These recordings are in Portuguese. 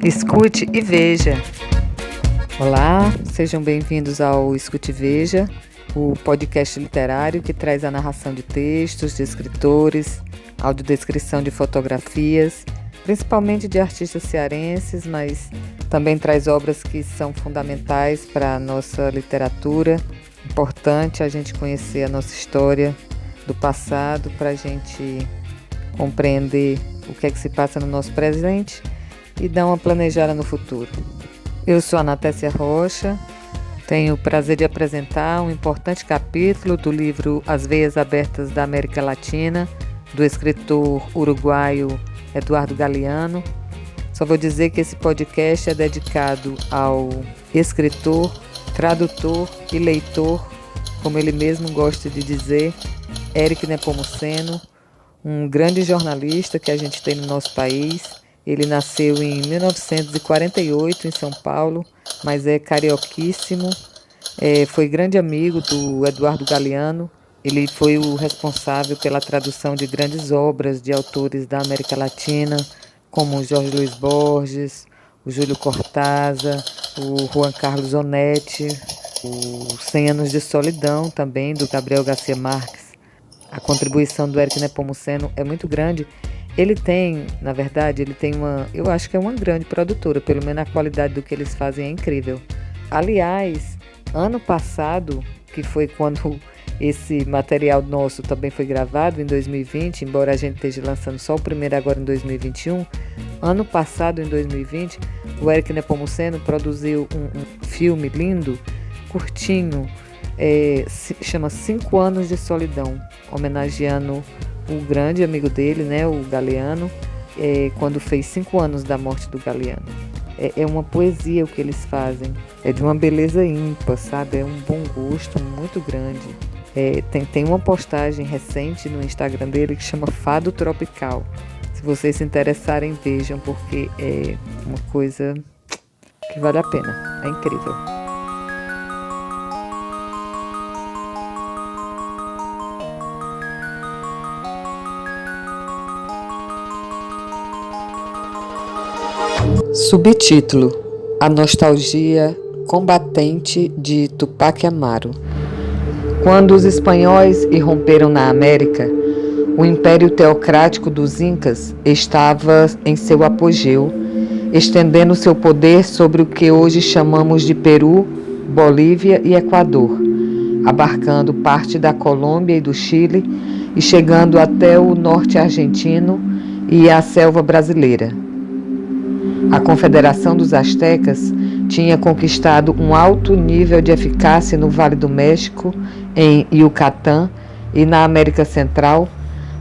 Escute e veja. Olá, sejam bem-vindos ao Escute e Veja, o podcast literário que traz a narração de textos, de escritores, audiodescrição de fotografias, principalmente de artistas cearenses, mas também traz obras que são fundamentais para a nossa literatura. Importante a gente conhecer a nossa história do passado para a gente compreender o que é que se passa no nosso presente e dar uma planejada no futuro. Eu sou a Natécia Rocha, tenho o prazer de apresentar um importante capítulo do livro As Veias Abertas da América Latina, do escritor uruguaio Eduardo Galeano. Só vou dizer que esse podcast é dedicado ao escritor, tradutor e leitor, como ele mesmo gosta de dizer, Éric Nepomuceno, um grande jornalista que a gente tem no nosso país. Ele nasceu em 1948 em São Paulo, mas é carioquíssimo, foi grande amigo do Eduardo Galeano. Ele foi o responsável pela tradução de grandes obras de autores da América Latina, como Jorge Luis Borges, o Júlio Cortázar, o Juan Carlos Onetti, o 100 Anos de Solidão também, do Gabriel Garcia Marques. A contribuição do Éric Nepomuceno é muito grande. Ele tem eu acho que é uma grande produtora, pelo menos a qualidade do que eles fazem é incrível. Aliás, ano passado, que foi quando esse material nosso também foi gravado, em 2020, embora a gente esteja lançando só o primeiro agora em 2021, ano passado, em 2020, o Éric Nepomuceno produziu um filme lindo, curtinho, chama 5 Anos de Solidão, homenageando o grande amigo dele, né, o Galeano, quando fez 5 anos da morte do Galeano. É uma poesia o que eles fazem, é de uma beleza ímpar, sabe? É um bom gosto muito grande. Tem uma postagem recente no Instagram dele que chama Fado Tropical. Se vocês se interessarem, vejam, porque é uma coisa que vale a pena, é incrível. Subtítulo: A Nostalgia Combatente de Tupac Amaru. Quando os espanhóis irromperam na América, o império teocrático dos Incas estava em seu apogeu, estendendo seu poder sobre o que hoje chamamos de Peru, Bolívia e Equador, abarcando parte da Colômbia e do Chile e chegando até o norte argentino e a selva brasileira. A Confederação dos Aztecas tinha conquistado um alto nível de eficácia no Vale do México, em Yucatán e na América Central.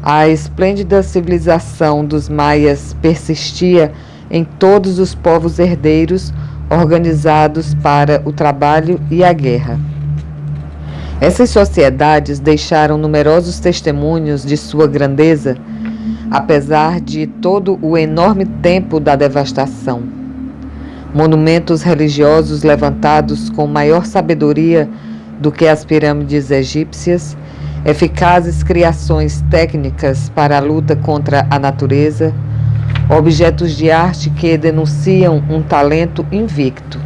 A esplêndida civilização dos maias persistia em todos os povos herdeiros organizados para o trabalho e a guerra. Essas sociedades deixaram numerosos testemunhos de sua grandeza, apesar de todo o enorme tempo da devastação. Monumentos religiosos levantados com maior sabedoria do que as pirâmides egípcias, eficazes criações técnicas para a luta contra a natureza, objetos de arte que denunciam um talento invicto.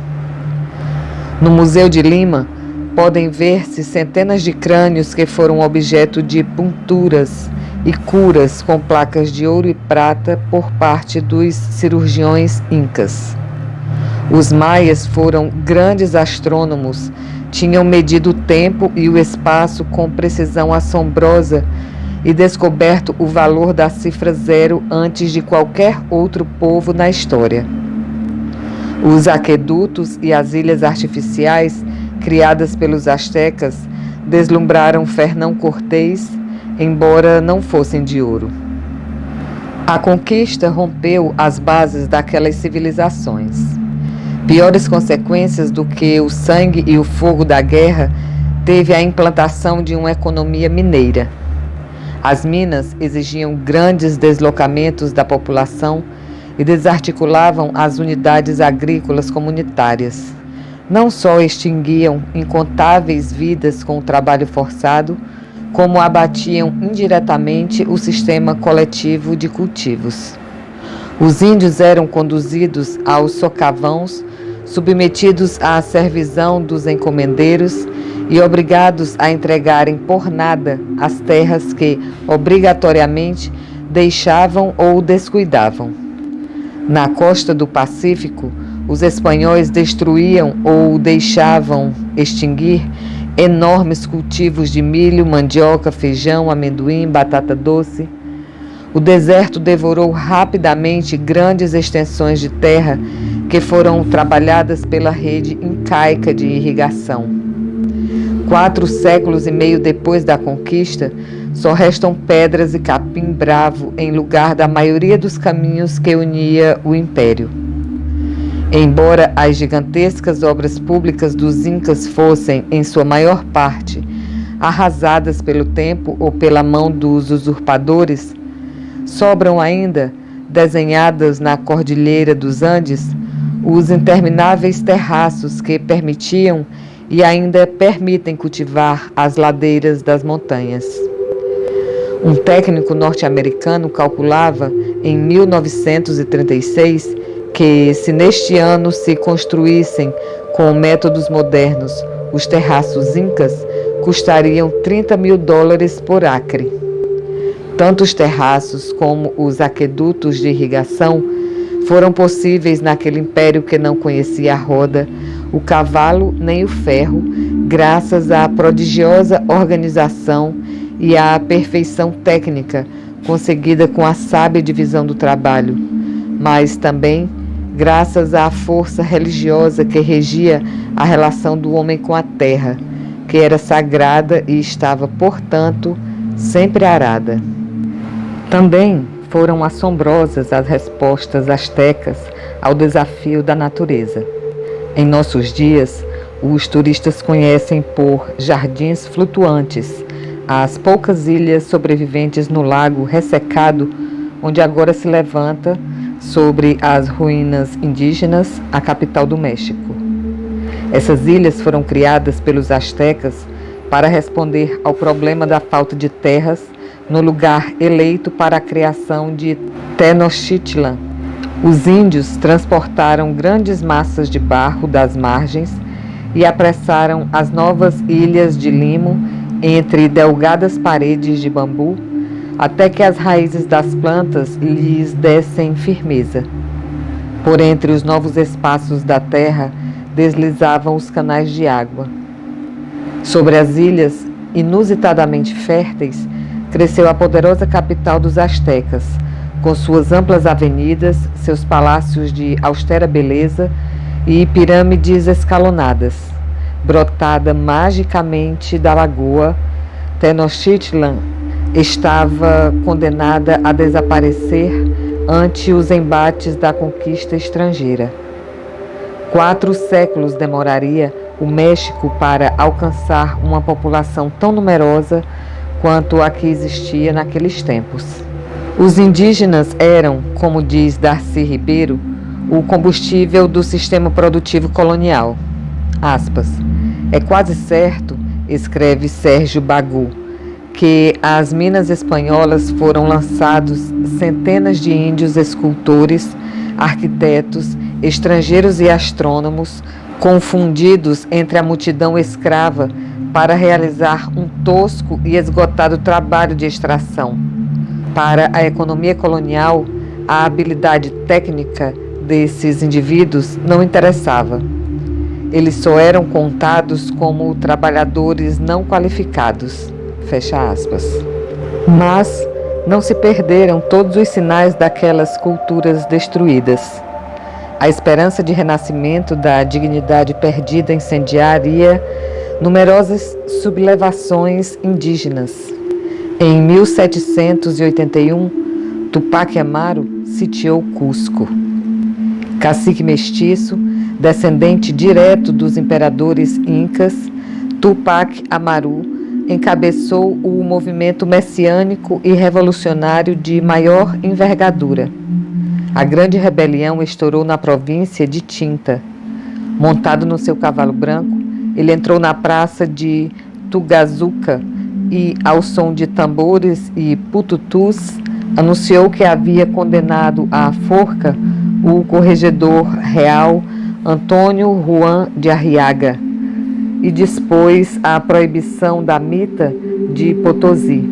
No Museu de Lima, podem ver-se centenas de crânios que foram objeto de punturas e curas com placas de ouro e prata por parte dos cirurgiões incas. Os maias foram grandes astrônomos, tinham medido o tempo e o espaço com precisão assombrosa e descoberto o valor da cifra zero antes de qualquer outro povo na história. Os aquedutos e as ilhas artificiais criadas pelos astecas deslumbraram Fernão Cortés, embora não fossem de ouro. A conquista rompeu as bases daquelas civilizações. Piores consequências do que o sangue e o fogo da guerra teve a implantação de uma economia mineira. As minas exigiam grandes deslocamentos da população e desarticulavam as unidades agrícolas comunitárias. Não só extinguiam incontáveis vidas com o trabalho forçado, como abatiam indiretamente o sistema coletivo de cultivos. Os índios eram conduzidos aos socavões, submetidos à servidão dos encomendeiros e obrigados a entregarem por nada as terras que, obrigatoriamente, deixavam ou descuidavam. Na costa do Pacífico, os espanhóis destruíam ou deixavam extinguir enormes cultivos de milho, mandioca, feijão, amendoim, batata doce. O deserto devorou rapidamente grandes extensões de terra que foram trabalhadas pela rede incaica de irrigação. 4 séculos e meio depois da conquista, só restam pedras e capim-bravo em lugar da maioria dos caminhos que unia o império. Embora as gigantescas obras públicas dos incas fossem, em sua maior parte, arrasadas pelo tempo ou pela mão dos usurpadores, sobram ainda, desenhadas na Cordilheira dos Andes, os intermináveis terraços que permitiam e ainda permitem cultivar as ladeiras das montanhas. Um técnico norte-americano calculava, em 1936, que se neste ano se construíssem com métodos modernos os terraços incas, custariam $30 mil por acre. Tanto os terraços como os aquedutos de irrigação foram possíveis naquele império que não conhecia a roda, o cavalo nem o ferro, graças à prodigiosa organização e à perfeição técnica conseguida com a sábia divisão do trabalho, mas também graças à força religiosa que regia a relação do homem com a terra, que era sagrada e estava, portanto, sempre arada. Também foram assombrosas as respostas astecas ao desafio da natureza. Em nossos dias, os turistas conhecem por jardins flutuantes as poucas ilhas sobreviventes no lago ressecado, onde agora se levanta, sobre as ruínas indígenas, a capital do México. Essas ilhas foram criadas pelos astecas para responder ao problema da falta de terras no lugar eleito para a criação de Tenochtitlan. Os índios transportaram grandes massas de barro das margens e apressaram as novas ilhas de limo entre delgadas paredes de bambu, até que as raízes das plantas lhes dessem firmeza. Por entre os novos espaços da terra deslizavam os canais de água. Sobre as ilhas, inusitadamente férteis, cresceu a poderosa capital dos astecas, com suas amplas avenidas, seus palácios de austera beleza e pirâmides escalonadas. Brotada magicamente da lagoa, Tenochtitlan estava condenada a desaparecer ante os embates da conquista estrangeira. 4 séculos demoraria o México para alcançar uma população tão numerosa quanto a que existia naqueles tempos. Os indígenas eram, como diz Darcy Ribeiro, o combustível do sistema produtivo colonial. Aspas. É quase certo, escreve Sérgio Bagu, que às minas espanholas foram lançados centenas de índios escultores, arquitetos, estrangeiros e astrônomos, confundidos entre a multidão escrava para realizar um tosco e esgotado trabalho de extração. Para a economia colonial, a habilidade técnica desses indivíduos não interessava. Eles só eram contados como trabalhadores não qualificados. Fecha aspas. Mas não se perderam todos os sinais daquelas culturas destruídas. A esperança de renascimento da dignidade perdida incendiaria numerosas sublevações indígenas. Em 1781, Tupac Amaru sitiou Cusco. Cacique mestiço, descendente direto dos imperadores incas, Tupac Amaru encabeçou o movimento messiânico e revolucionário de maior envergadura. A grande rebelião estourou na província de Tinta. Montado no seu cavalo branco, ele entrou na praça de Tugazuca e, ao som de tambores e pututus, anunciou que havia condenado à forca o corregedor real Antônio Juan de Arriaga e dispôs a proibição da mita de Potosí.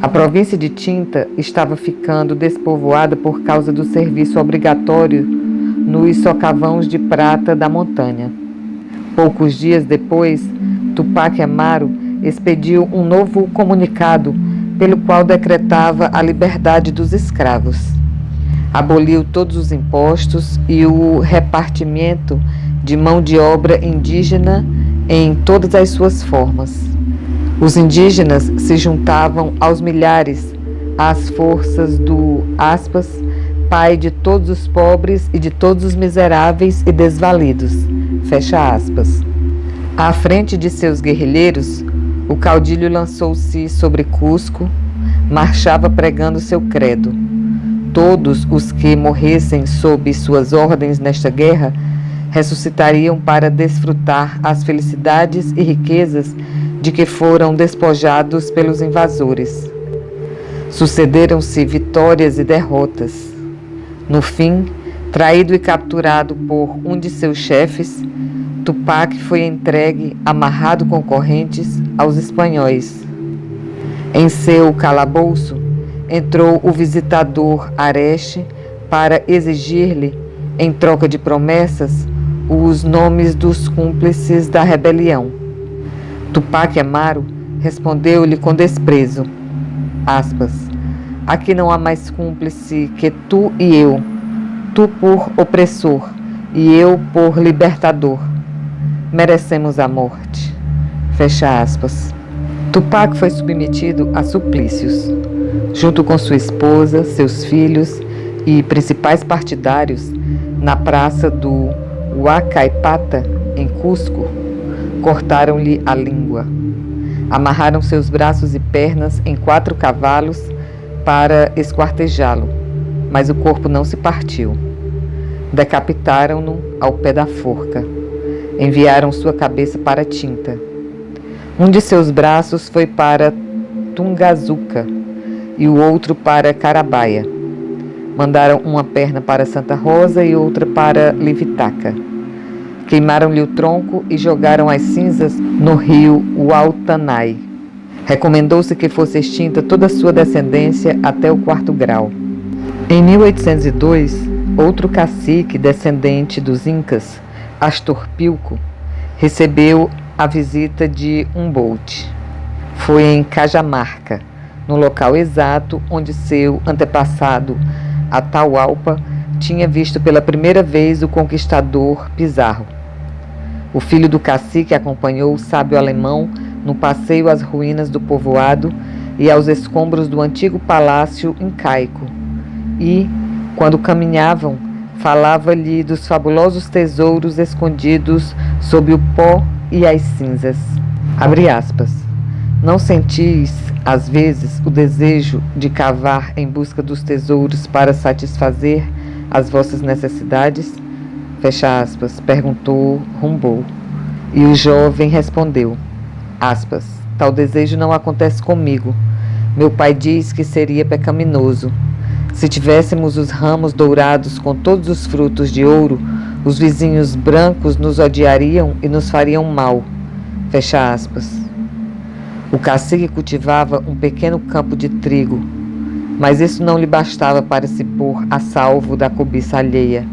A província de Tinta estava ficando despovoada por causa do serviço obrigatório nos socavões de prata da montanha. Poucos dias depois, Tupac Amaru expediu um novo comunicado pelo qual decretava a liberdade dos escravos. Aboliu todos os impostos e o repartimento de mão de obra indígena em todas as suas formas. Os indígenas se juntavam aos milhares às forças do pai de todos os pobres e de todos os miseráveis e desvalidos, fecha aspas. À frente de seus guerrilheiros, o caudilho lançou-se sobre Cusco, marchava pregando seu credo. Todos os que morressem sob suas ordens nesta guerra ressuscitariam para desfrutar as felicidades e riquezas de que foram despojados pelos invasores. Sucederam-se vitórias e derrotas. No fim, traído e capturado por um de seus chefes, Tupac foi entregue, amarrado com correntes, aos espanhóis. Em seu calabouço, entrou o visitador Areste para exigir-lhe, em troca de promessas, os nomes dos cúmplices da rebelião. Tupac Amaru respondeu-lhe com desprezo, aspas, aqui não há mais cúmplice que tu e eu, tu por opressor e eu por libertador. Merecemos a morte. Fecha aspas. Tupac foi submetido a suplícios. Junto com sua esposa, seus filhos e principais partidários, na praça do Huacaipata, em Cusco, cortaram-lhe a língua. Amarraram seus braços e pernas em 4 cavalos para esquartejá-lo, mas o corpo não se partiu. Decapitaram-no ao pé da forca. Enviaram sua cabeça para Tinta. Um de seus braços foi para Tungazuca e o outro para Carabaia. Mandaram uma perna para Santa Rosa e outra para Livitaca. Queimaram-lhe o tronco e jogaram as cinzas no rio Uautanai. Recomendou-se que fosse extinta toda a sua descendência até o 4º grau. Em 1802, outro cacique descendente dos Incas, Astorpilco, recebeu a visita de Humboldt. Foi em Cajamarca, no local exato onde seu antepassado Atahualpa tinha visto pela primeira vez o conquistador Pizarro. O filho do cacique acompanhou o sábio alemão no passeio às ruínas do povoado e aos escombros do antigo palácio incaico e, quando caminhavam, falava-lhe dos fabulosos tesouros escondidos sob o pó e as cinzas. Abre aspas. Não sentis, às vezes, o desejo de cavar em busca dos tesouros para satisfazer as vossas necessidades? Fecha aspas, perguntou Humboldt. E o jovem respondeu, aspas, tal desejo não acontece comigo. Meu pai diz que seria pecaminoso. Se tivéssemos os ramos dourados com todos os frutos de ouro, os vizinhos brancos nos odiariam e nos fariam mal. Fecha aspas. O cacique cultivava um pequeno campo de trigo, mas isso não lhe bastava para se pôr a salvo da cobiça alheia.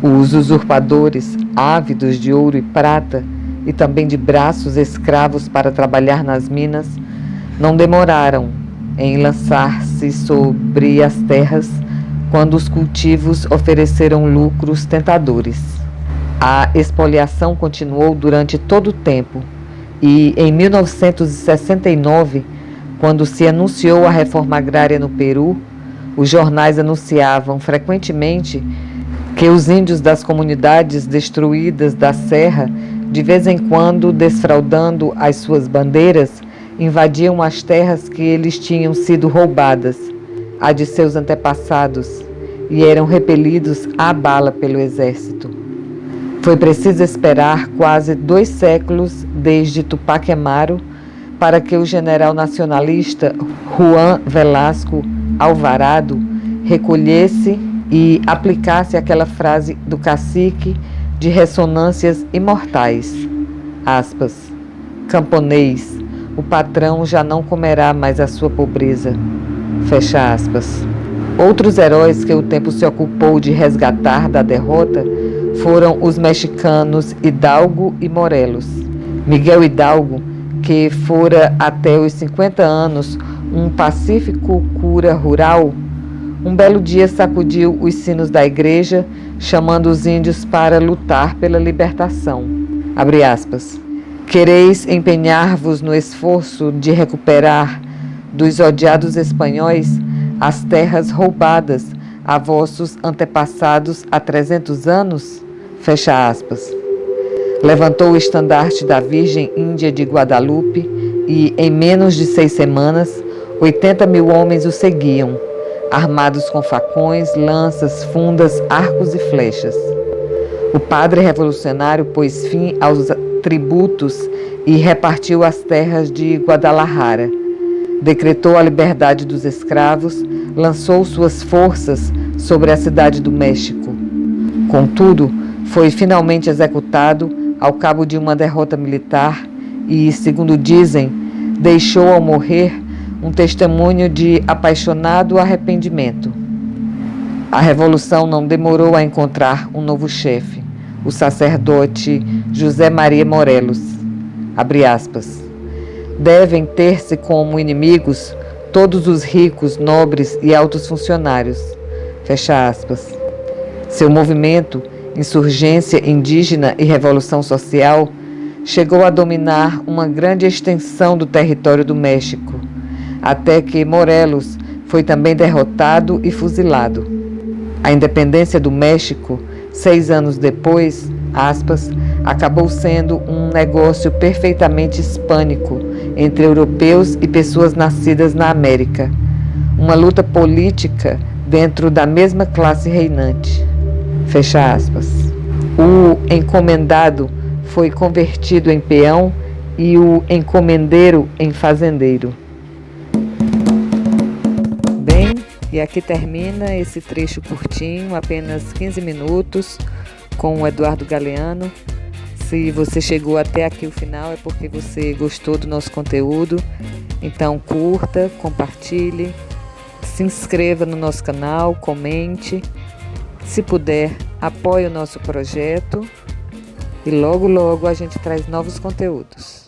Os usurpadores, ávidos de ouro e prata, e também de braços escravos para trabalhar nas minas, não demoraram em lançar-se sobre as terras quando os cultivos ofereceram lucros tentadores. A expoliação continuou durante todo o tempo e, em 1969, quando se anunciou a reforma agrária no Peru, os jornais anunciavam frequentemente que os índios das comunidades destruídas da serra, de vez em quando desfraldando as suas bandeiras, invadiam as terras que eles tinham sido roubadas, a de seus antepassados, e eram repelidos à bala pelo exército. Foi preciso esperar quase 2 séculos desde Tupac Amaru para que o general nacionalista Juan Velasco alvarado, recolhesse e aplicasse aquela frase do cacique de ressonâncias imortais. Aspas. Camponês, o patrão já não comerá mais a sua pobreza. Fecha aspas. Outros heróis que o tempo se ocupou de resgatar da derrota foram os mexicanos Hidalgo e Morelos. Miguel Hidalgo, que fora até os 50 anos um pacífico cura rural, um belo dia sacudiu os sinos da igreja, chamando os índios para lutar pela libertação. Abre aspas. Quereis empenhar-vos no esforço de recuperar dos odiados espanhóis as terras roubadas a vossos antepassados há 300 anos? Fecha aspas. Levantou o estandarte da Virgem Índia de Guadalupe e, em menos de 6 semanas, 80 mil homens o seguiam, armados com facões, lanças, fundas, arcos e flechas. O padre revolucionário pôs fim aos tributos e repartiu as terras de Guadalajara. Decretou a liberdade dos escravos, lançou suas forças sobre a cidade do México. Contudo, foi finalmente executado ao cabo de uma derrota militar e, segundo dizem, deixou ao morrer um testemunho de apaixonado arrependimento. A revolução não demorou a encontrar um novo chefe, o sacerdote José Maria Morelos. Abre aspas. Devem ter-se como inimigos todos os ricos, nobres e altos funcionários. Fecha aspas. Seu movimento, insurgência indígena e revolução social, chegou a dominar uma grande extensão do território do México, até que Morelos foi também derrotado e fuzilado. A independência do México, 6 anos depois, aspas, acabou sendo um negócio perfeitamente hispânico entre europeus e pessoas nascidas na América, uma luta política dentro da mesma classe reinante. Fecha aspas. O encomendado foi convertido em peão e o encomendeiro em fazendeiro. Bem, e aqui termina esse trecho curtinho, apenas 15 minutos, com o Eduardo Galeano. Se você chegou até aqui o final é porque você gostou do nosso conteúdo. Então curta, compartilhe, se inscreva no nosso canal, comente. Se puder, apoie o nosso projeto. E logo, logo a gente traz novos conteúdos.